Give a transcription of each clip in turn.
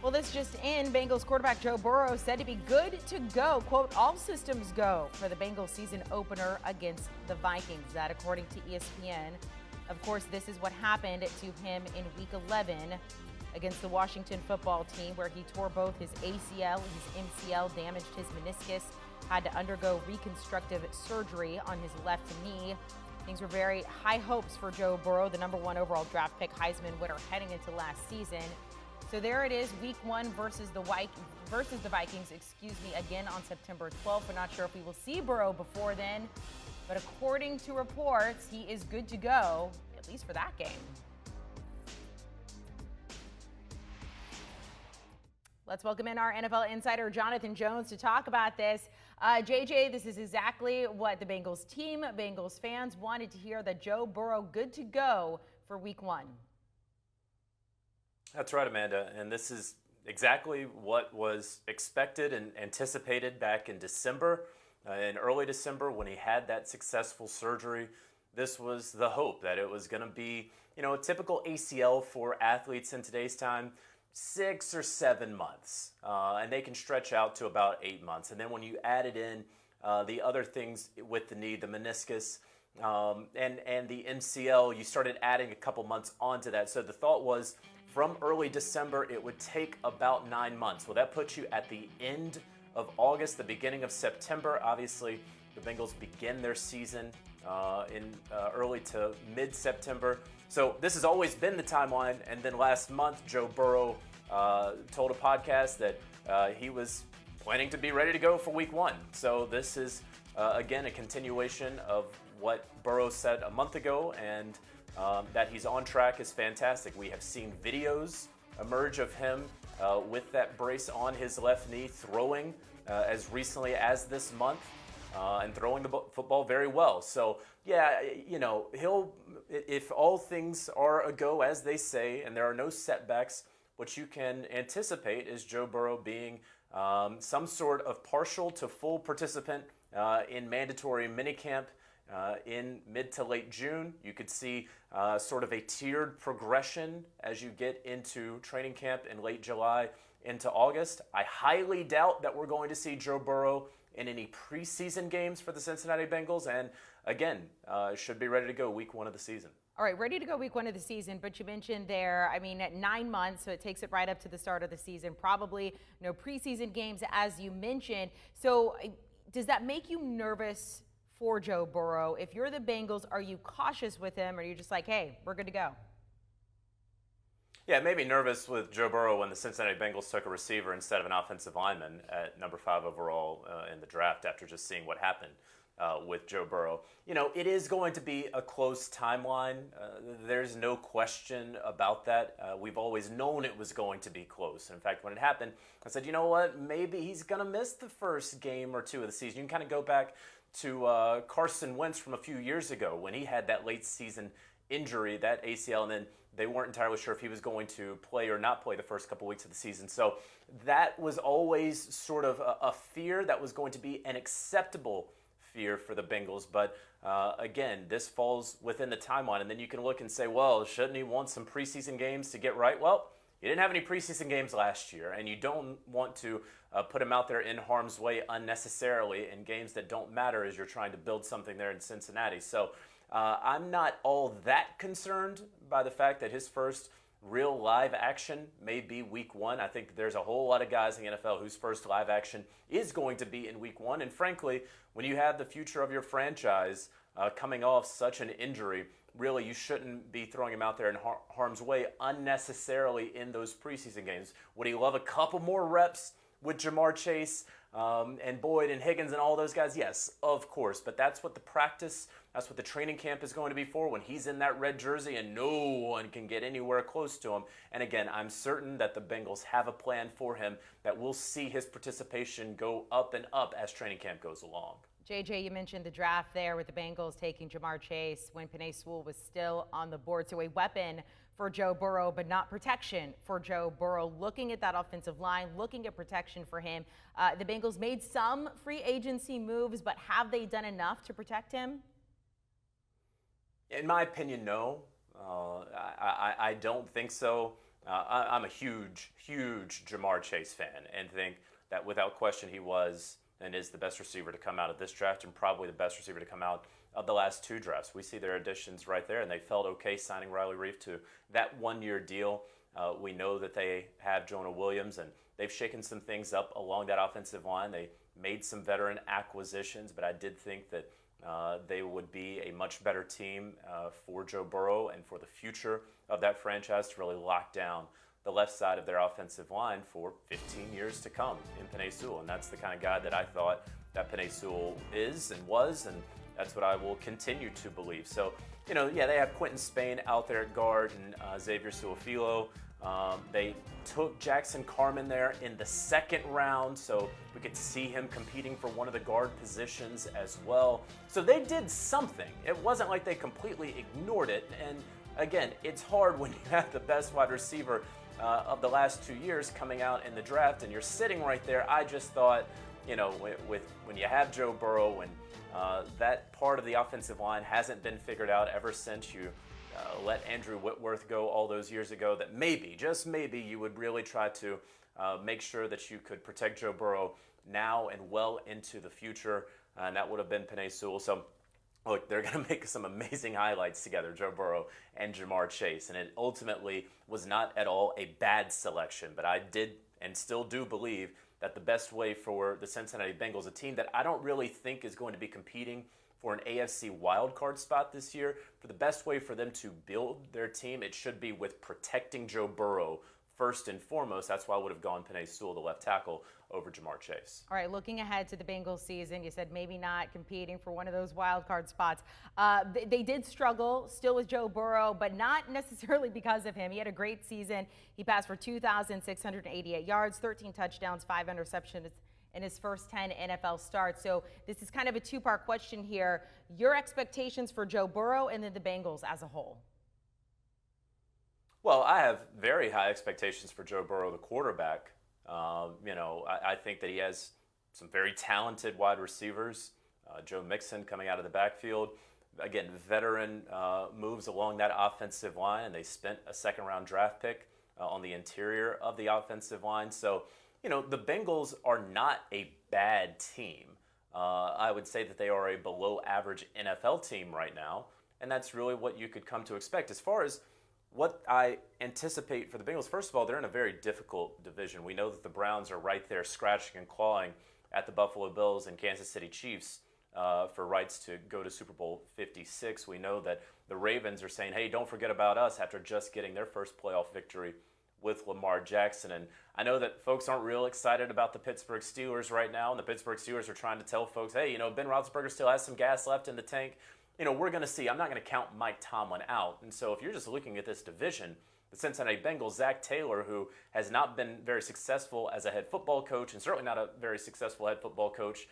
Well, this just in, Bengals quarterback Joe Burrow said to be good to go. Quote, all systems go for the Bengals season opener against the Vikings. That according to ESPN. Of course, this is what happened to him in Week 11 against the Washington football team, where he tore both his ACL and his MCL, damaged his meniscus, had to undergo reconstructive surgery on his left knee. Things were very high hopes for Joe Burrow, the number 1 overall draft pick, Heisman winner heading into last season. So there it is, Week 1 versus the Vikings, again on September 12th. We're not sure if we will see Burrow before then, but according to reports, he is good to go, at least for that game. Let's welcome in our NFL insider, Jonathan Jones, to talk about this. JJ, this is exactly what the Bengals team, Bengals fans wanted to hear, that Joe Burrow good to go for Week 1. That's right, Amanda, and this is exactly what was expected and anticipated back in December. In early December, when he had that successful surgery, this was the hope that it was going to be, a typical ACL for athletes in today's time, 6 or 7 months, and they can stretch out to about 8 months. And then when you added in the other things with the knee, the meniscus, and the MCL, you started adding a couple months onto that. So the thought was, from early December, it would take about 9 months. Well, that puts you at the end of August, the beginning of September. Obviously, the Bengals begin their season in early to mid-September. So this has always been the timeline. And then last month, Joe Burrow told a podcast that he was planning to be ready to go for Week 1. So this is, again, a continuation of what Burrow said a month ago, and that he's on track is fantastic. We have seen videos emerge of him with that brace on his left knee, throwing as recently as this month, and throwing the football very well. So, yeah, he'll, if all things are a go, as they say, and there are no setbacks, what you can anticipate is Joe Burrow being some sort of partial to full participant in mandatory minicamp in mid to late June. You could see sort of a tiered progression as you get into training camp in late July into August. I highly doubt that we're going to see Joe Burrow in any preseason games for the Cincinnati Bengals, and again, should be ready to go Week 1 of the season. All right, ready to go Week 1 of the season, but you mentioned there, at 9 months, so it takes it right up to the start of the season. Probably no preseason games, as you mentioned. So does that make you nervous for Joe Burrow? If you're the Bengals, are you cautious with him, or are you just like, hey, we're good to go? Yeah, it made me nervous with Joe Burrow when the Cincinnati Bengals took a receiver instead of an offensive lineman at number 5 overall in the draft, after just seeing what happened with Joe Burrow. It is going to be a close timeline. There's no question about that. We've always known it was going to be close. In fact, when it happened, I said, you know what, maybe he's going to miss the first game or two of the season. You can kind of go back to Carson Wentz from a few years ago when he had that late season injury, that ACL, and then they weren't entirely sure if he was going to play or not play the first couple weeks of the season. So that was always sort of a fear that was going to be an acceptable fear for the Bengals. But again, this falls within the timeline. And then you can look and say, well, shouldn't he want some preseason games to get right? Well, you didn't have any preseason games last year, and you don't want to put him out there in harm's way unnecessarily in games that don't matter as you're trying to build something there in Cincinnati. So I'm not all that concerned by the fact that his first real live action may be Week 1. I think there's a whole lot of guys in the NFL whose first live action is going to be in Week 1. And frankly, when you have the future of your franchise coming off such an injury, really you shouldn't be throwing him out there in harm's way unnecessarily in those preseason games. Would he love a couple more reps with Jamar Chase and Boyd and Higgins and all those guys? Yes, of course. But that's what the practice, that's what the training camp is going to be for, when he's in that red jersey and no one can get anywhere close to him. And again, I'm certain that the Bengals have a plan for him that we'll see his participation go up and up as training camp goes along. JJ, you mentioned the draft there with the Bengals taking Jamar Chase when Penei Sewell was still on the board. So a weapon for Joe Burrow, but not protection for Joe Burrow. Looking at that offensive line, looking at protection for him. The Bengals made some free agency moves, but have they done enough to protect him? In my opinion, no. I don't think so. I'm a huge Jamar Chase fan and think that without question he was and is the best receiver to come out of this draft and probably the best receiver to come out of the last two drafts. We see their additions right there, and they felt okay signing Riley Reif to that one-year deal. We know that they have Jonah Williams, and they've shaken some things up along that offensive line. They made some veteran acquisitions, but I did think that they would be a much better team for Joe Burrow and for the future of that franchise to really lock down the left side of their offensive line for 15 years to come in Penei Sewell. And that's the kind of guy that I thought that Penei Sewell is and was, and that's what I will continue to believe. So, you know, yeah, they have Quentin Spain out there at guard and Xavier Suafilo. They took Jackson Carman there in the second round, so we could see him competing for one of the guard positions as well. So they did something. It wasn't like they completely ignored it. And again, it's hard when you have the best wide receiver of the last 2 years coming out in the draft and you're sitting right there. I just thought, you know, when you have Joe Burrow and that part of the offensive line hasn't been figured out ever since you let Andrew Whitworth go all those years ago, that maybe, just maybe, you would really try to make sure that you could protect Joe Burrow now and well into the future, and that would have been Penei Sewell. So, look, they're going to make some amazing highlights together, Joe Burrow and Jamar Chase, and it ultimately was not at all a bad selection, but I did and still do believe that the best way for the Cincinnati Bengals, a team that I don't really think is going to be competing for an AFC wildcard spot this year, for the best way for them to build their team, it should be with protecting Joe Burrow first and foremost. That's why I would have gone Penei Sewell, the left tackle, over Jamar Chase. All right, looking ahead to the Bengals season, you said maybe not competing for one of those wild card spots. They did struggle still with Joe Burrow, but not necessarily because of him. He had a great season. He passed for 2,688 yards, 13 touchdowns, 5 interceptions in his first 10 NFL starts. So this is kind of a two-part question here. Your expectations for Joe Burrow and then the Bengals as a whole. Well, I have very high expectations for Joe Burrow, the quarterback. You know, I think that he has some very talented wide receivers. Joe Mixon coming out of the backfield. Again, veteran moves along that offensive line, and they spent a second-round draft pick on the interior of the offensive line. So, you know, the Bengals are not a bad team. I would say that they are a below-average NFL team right now, and that's really what you could come to expect. As far as what I anticipate for the Bengals, first of all, they're in a very difficult division. We know that the Browns are right there scratching and clawing at the Buffalo Bills and Kansas City Chiefs for rights to go to Super Bowl 56. We know that the Ravens are saying, hey, don't forget about us after just getting their first playoff victory with Lamar Jackson. And I know that folks aren't real excited about the Pittsburgh Steelers right now, and the Pittsburgh Steelers are trying to tell folks, hey, you know, Ben Roethlisberger still has some gas left in the tank. You know, we're going to see. I'm not going to count Mike Tomlin out. And so if you're just looking at this division, the Cincinnati Bengals, Zach Taylor, who has not been very successful as a head football coach and certainly not a very successful head football coach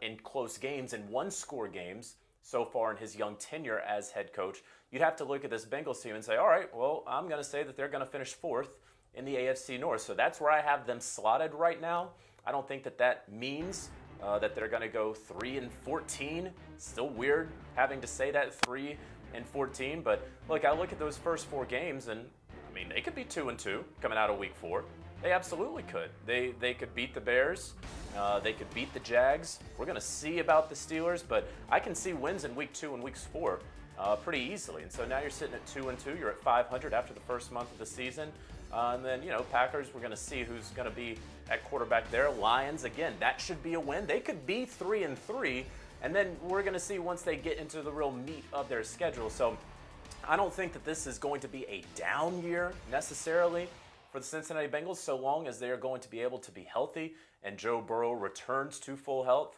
in close games and one-score games so far in his young tenure as head coach, you'd have to look at this Bengals team and say, all right, well, I'm going to say that they're going to finish fourth in the AFC North. So that's where I have them slotted right now. I don't think that that means that they're going to go 3-14. Still weird having to say that, 3-14. But look, I look at those first 4 games, and I mean, they could be 2-2 coming out of Week 4. They absolutely could. They could beat the Bears. They could beat the Jags. We're going to see about the Steelers, but I can see wins in Week 2 and Week 4 pretty easily. And so now you're sitting at 2-2. You're at 500 after the first month of the season. And then, you know, Packers, we're going to see who's going to be at quarterback there. Lions, again, that should be a win. They could be 3-3. And then we're going to see once they get into the real meat of their schedule. So I don't think that this is going to be a down year necessarily for the Cincinnati Bengals, so long as they are going to be able to be healthy and Joe Burrow returns to full health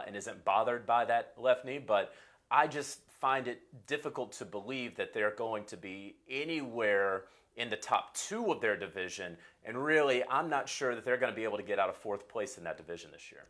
and isn't bothered by that left knee. But I just find it difficult to believe that they're going to be anywhere in the top 2 of their division. And really, I'm not sure that they're going to be able to get out of 4th place in that division this year.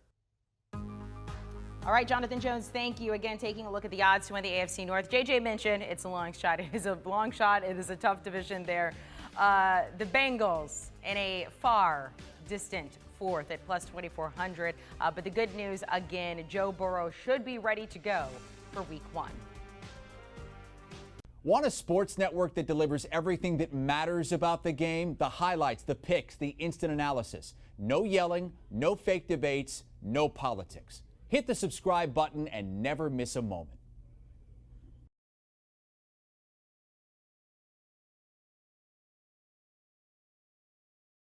All right, Jonathan Jones, thank you. Again, taking a look at the odds to win the AFC North. JJ mentioned it's a long shot. It is a long shot. It is a tough division there. The Bengals in a far distant 4th at plus 2,400. But the good news, again, Joe Burrow should be ready to go for Week 1. Want a sports network that delivers everything that matters about the game? The highlights, the picks, the instant analysis. No yelling, no fake debates, no politics. Hit the subscribe button and never miss a moment.